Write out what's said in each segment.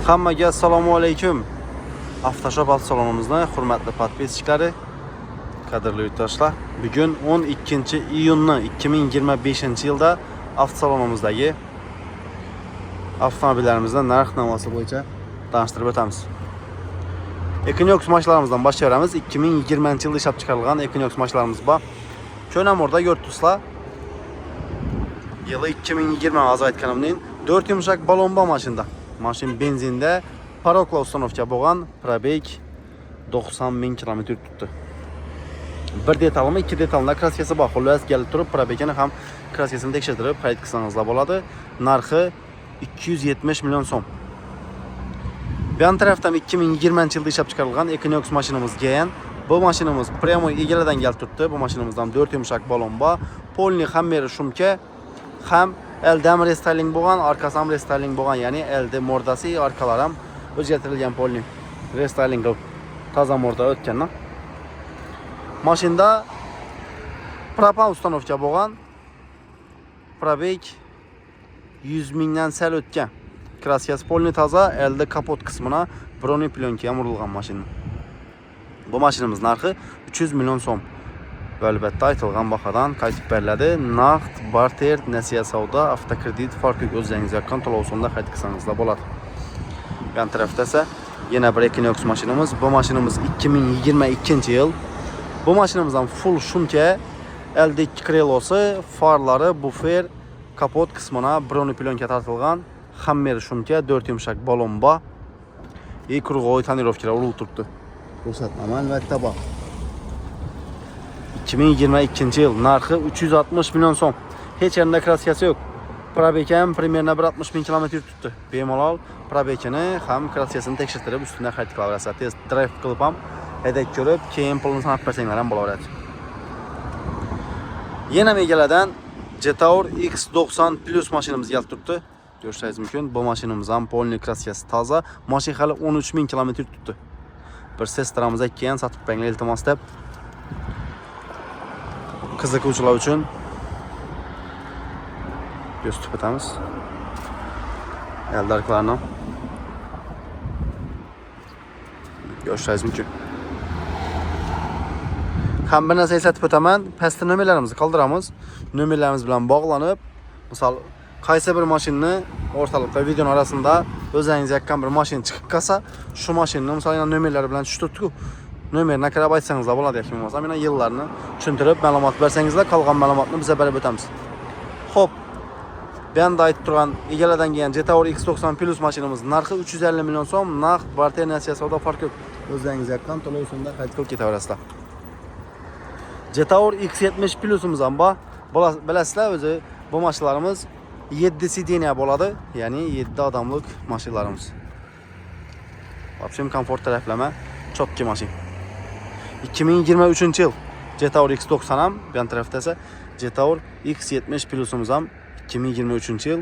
Hammaga assalomu alaykum. Avtoshop avto salonimizning hurmatli podpischiklari, qadrli yurtdoshlar. Bugun 12-iyunni 2025-yilda avto salonimizdagi avtomobillarimizning narx-navosi bo'yicha tanishtirib o'tamiz. Equinox mashinalarımızdan başlayamiz. 2020-yilda ishlab chiqarilgan Equinox mashinalarimiz bor. Ko'namurda yurtduslar. Yılı 2020 az aytganimning 4 yumshoq balon bor mashinada. Mashin benzinde parokla ustanovka bo'lgan, probeg 90 ming kilometr tutdi. Bir detalmi, ikki detalda kraskasi bor. Xullas kelib turib probegini ham kraskasini tekshirtirib qayd qilsangizlar bo'ladi. Narxi 270 million so'm. Bu yan tarafdan 2020-yilda ishlab chiqarilgan Equinox mashinamiz kelgan. Bu mashinamiz pryamoy egalardan kelib turibdi. Bu mashinamizdan 4 yumshoq balon bor. Polni hammeri shumka ham eldam restyling bo'lgan, arkasi ham restyling bo'lgan, ya'ni elde mordasi, arkalar ham o'zgartirilgan polni restyling qilib toza morda o'tgandan. Mashinada propan ustanovka bo'lgan. Probeg 100 mingdan sal o'tgan. Kraskasi polni toza, elde kapot qismina broni plyonka urilgan mashina. Bu mashinamiz narxi 300 million so'm. Va albatta aytilgan bahodan qaytib beriladi. Naqd, barter, nasiya savdo, avtokredit farqi o'zingiz yoqqan to'lovsonda qayd qilsangizlar bo'ladi. Yan tarafda esa yana bir Equinox mashinamiz. Bu mashinamiz 2022-yil. Bu mashinamizdan full shumka, LD2 krelosi, farlari, bufer, kapot qismina broni plyonka tortilgan, hammer shumka, 4 yumshoq balon bor. Qurg'oy tonirovkalar urilib turibdi. Ko'rsatmam albatta bor. 2022-yil narxi 360 million so'm. Hech yerda kraskasi yo'q. Probeg ham примерно 160 ming kilometr tutdi. Bemalol probegini ham kraskasini tekshirtirib ustidan qayd qilaverasiz. Test drive qilib ham haydab ko'rib, keyin pulni sanab bersanglar ham bo'laveradi. Yana megalardan Jetaur X90 Plus mashinamiz kelib turibdi. Ko'rishingiz mumkin. Bu mashinamiz ham polni kraskasi toza. Mashina hali 13 ming kilometr tutdi. Bir sestramizga keyin sotib beringlar iltimos deb qiziquvchilar uchun gösterib o'tamiz. Eldarlarni ko'rishingiz mumkin. Ham bir narsa eslatib o'taman, pastda nomerlarimizni qoldiramiz. Nomerlarimiz bilan bog'lanib, misol qaysi bir mashinani o'rtalikda videoning orasida o'zingiz yoqqan bir mashina chiqib qolsa, shu mashinani misol nomerlari bilan tushtirib-ku, nomerini qarab aytsangizlar bo'ladi yoki bo'lmasa, mana yillarni tushuntirib ma'lumot bersangizlar, qolgan ma'lumotni biz berib o'tamiz. Xo'p, bu yerda aytib turgan egalardan kelgan Jetaur X90 Plus mashinamiz narxi 350 million so'm, naqd, barter, nasiya savdo farqi yo'q. O'zingiz yoqqan to'lovsonda qaytib qilib ketaverasizlar. Jetaur X70 Plus'imiz ham bor. Bilasizlar, o'zi bu mashinalarimiz 7 sideniya bo'ladi, ya'ni 7 odamlik mashinalarimiz. Vobshem komfort taraflama chotki mashina. 2023-yil Jetaur X90 ham, bu tarafda esa Jetaur X70 Plus'imiz ham 2023-yil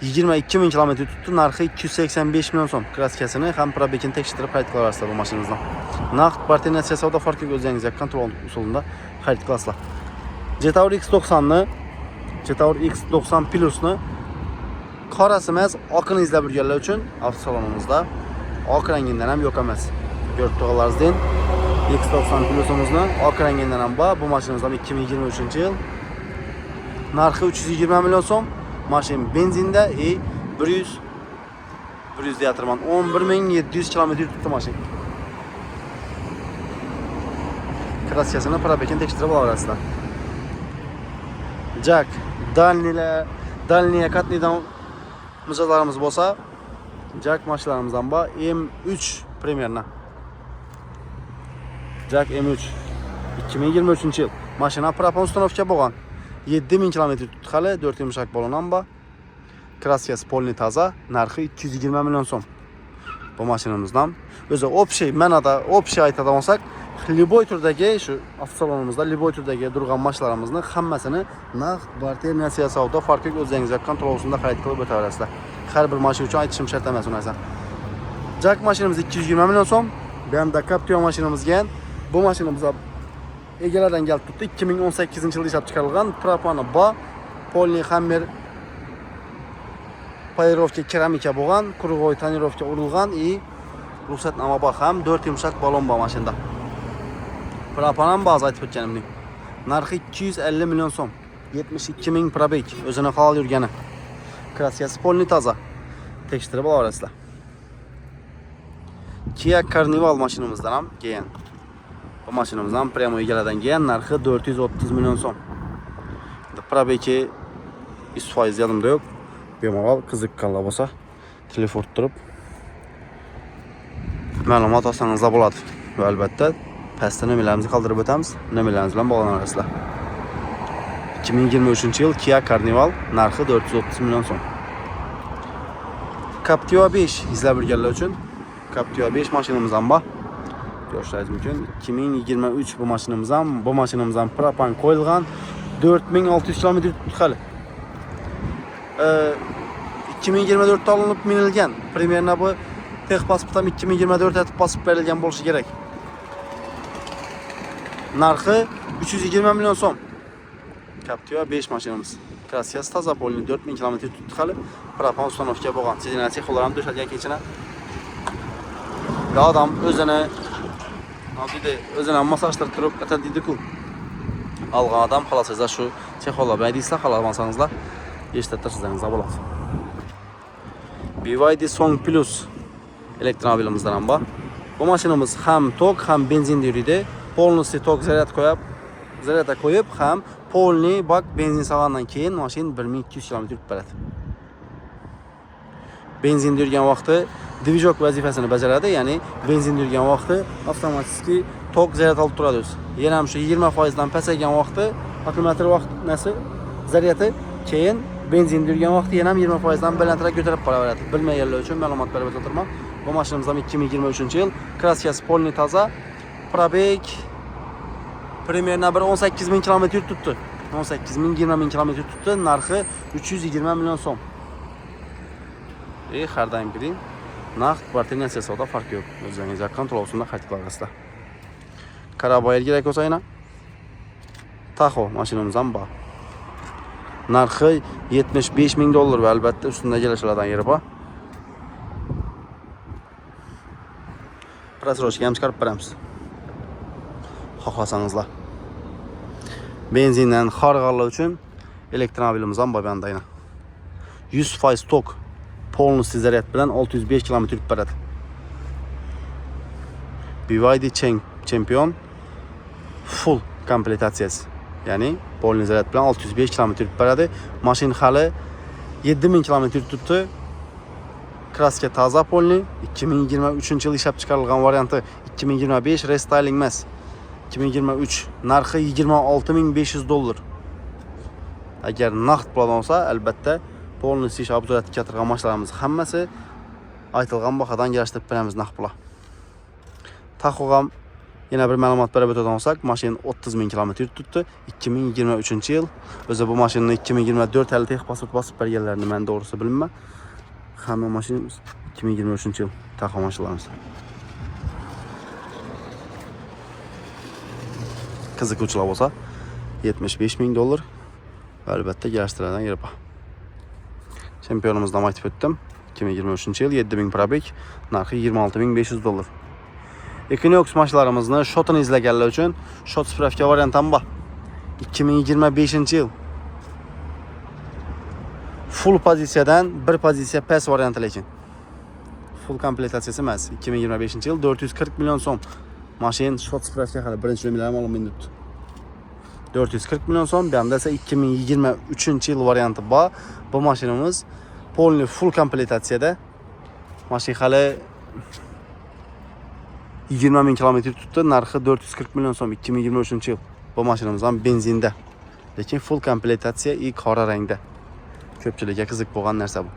22 ming kilometr tutdi, narxi 285 million so'm. Kraskasini ham probegini tekshirtirib qayd qilaverasizlar bu mashinamizdan. Naqd, barter, nasiya savdo farqi o'zingiz yoqqan to'lov usulida qayd qilasizlar. Jetaur X90 Plus'ni qorasi emas, oqini izlab yurganlar uchun avto salonimizda oq rangidan ham yo'q emas. Ko'rib turganlaringizdan X90 Plus'imizni oq rangidan ham bor. Bu mashinamizdan 2023-yil. Narxi 320 million so'm. Mashin benzinda 100 deyapman. 11700 kilometr tutdi mashina. Kraskasini probegini tekshirtirib olasizlar. Jack, dalniya qatnidan mijozlarimiz bo'lsa, Jack mashinalarimizdan bor. M3 примерно. Jack M3 2023-yil. Mashina propan ustanovka bo'lgan. 7000 kilometr tutdi hali, 4 yumshoq balon ham bor. Kraskasi polni toza, narxi 220 million so'm. Bu mashinamizdan o'zi общий, manada общий aytadigan bo'lsak, liboy turdagi shu avtosalonimizda liboy turdagi turgan mashinalarimizni hammasini naqd, barter, nasiya savdo farqi o'zingiz yoqqan to'lovsonda qayd qilib o'taverasizlar. Har bir mashina uchun aytishim shart emas u narsa. Jack mashinamiz 220 million so'm. Bu yerda Captiva mashinamiz kelgan. Bu mashinamiz egalardan kelib turibdi. 2018-yilda ishlab chiqarilgan, propani bor, polni hammer polirovka keramika bo'lgan, krugoy tonirovka urilgan и ruxsatnoma bor ham 4 yumshoq balon bor mashinada. Propan ham ba'zi aytib o'tganimning. Narxi 250 million so'm. 72 ming probeg. O'zini halol yurgani. Kraskasi polni toza. Tekshirib olasizlar. Kia Carnival mashinamizdan ham kelgan. Bu mashinamizdan premo egalardan kelgan, narxi 430 million so'm. Probegi 100% yodimda yo'q. Bemalol qiziqqanlar bo'lsa, telefon turib ma'lumot olsangiz bo'ladi. Va albatta pastda nomerlarimizni qoldirib o'tamiz. Nomerlarimiz bilan bog'lanasizlar. 2023-yil Kia Carnival narxi 430 million so'm. Captiva 5 izlab yurganlar uchun Captiva 5 mashinamiz ham bor. Ko'rishingiz mumkin. 2023 bu mashinamizdan propan qo'yilgan 4600 km tutqali. 2024 da alınıp minilgan. Primerna bu texpasportdan 2024 etib basib berilgan bo'lishi kerak. Narxi 320 million so'm. Captiva 5 mashinamiz. Kraskasi toza polni 4000 km tutqali. Propan ustanovka bo'lgan. Sezinali texlar ham to'shalgan kechina. Adam o'zini masajlashtirib turib atadidi-ku. Algan adam xalasizlar shu texlar bilan deysizlar, xalamasanızlar eshittirsizlaringiz bo'ladi. BYD Song Plus elektromobilimizdan ham bor. Bu mashinamiz ham tok, ham benzinda yuradi. Polnosti tok zaryadga qo'yib, ham polni bak benzin salgandan keyin mashina 1200 km yurib boradi. Benzinda yurgan vaqti dvijok vazifasini bajaradi, ya'ni benzinda yurgan vaqti avtomatik tok zaryad olib turadi o'zi. Yana ham shu 20% dan pasaygan vaqti akkumulyator zaryadi keyin benzinda yurgan vaqti yana ham 20% dan balandroq ko'tarib qo'yaveradi. Bilmaganlar uchun ma'lumot berib o'tirman. Bu mashinamiz ham 2023-yil, kraskasi polni toza, probeg примерно 18 ming km tutdi. 18 ming 20 ming km tutdi, narxi 320 million so'm. Har doim kiring. Naqd kvartira savdo farqi yo'q. O'zingiz yaqin to'lovsunda qaytib olasizlar. Karabayel kerak bo'lsa yana Tahoe mashinamiz ham bor. Narxi 75 ming dollar va albatta ustunda kelishlardan yeri bor. Prasrochga ham chiqarib beramiz. Xohlasangizlar. Benzindan xorg'anlar uchun elektromobilimiz ham bor banda yana. 100% tok polnosti zaryad bilan 605 km yurib boradi. BYD Champion full komplektatsiyasi. Ya'ni polni zaryad bilan 605 km yurib boradi. Mashina hali 7000 km tutdi. Kraska toza polni 2023-yil ishlab chiqarilgan varianti 2025 restyling emas. 2023 narxi 26500 dollar. Agar naqd puldan olsa, albatta polni ish obzoriyatga keltirgan mashinalarimiz hammasi aytilgan bahodan yarashtirib beramiz naqd pulga. Tahoe ham yana bir ma'lumot berib o'tadigan bo'lsak, mashina 30 ming km tutdi 2023-yil. O'zi bu mashinani 2024 hali texpasport bosib berganlarni men to'g'risi bilmayman. Hamma mashinamiz 2023-yil Tahoe mashinlarimiz. Qiziquvchilar bo'lsa 75 ming dollar va albatta yarashtiradigan yeri bor. Championimizdan aytib o'tdim. 2023-yil 7000 probeg, narxi 26500 dollar. Equinox mashinlarimizni shotini izlaganlar uchun shot spravka variant ham bor. 2025-yil full pozitsiyadan bir pozitsiya past varianti lekin. Full komplektatsiyasi emas. 2025-yil 440 million so'm. Mashina shot spravka hali birinchi nomerlar ma'lum 440 million so'm. Bu yerda esa 2023-yil varianti bor. Bu mashinamiz polni full komplektatsiyada. Mashina hali 20 ming km tutdi, narxi 440 million so'm 2023-yil. Bu mashinamiz ham benzinda. Lekin full komplektatsiya i qora rangda. Ko'pchilikga qiziq bo'lgan narsa bu.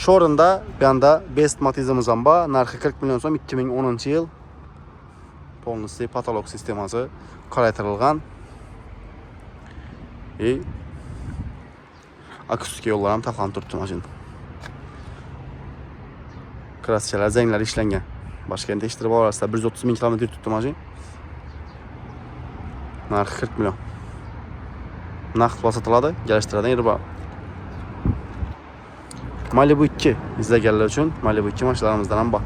Sho'rinda bu yerda Best Matizimiz ham bor, narxi 40 million so'm 2010-yil. Polnosti patolog sistemasi qoraytirilgan. Akustik yo'llar ham taqlanib turibdi mashina. Kraskalar, zanglar ishlangan. Boshqa tekshirib olasizlar. 130 ming km tutdi mashina. Narxi 40 million. Naqd pul sotiladi. Kelishtiradigan yeri bor. Malibu 2 izleyenler için Malibu 2 maşlarımızdan ham bor.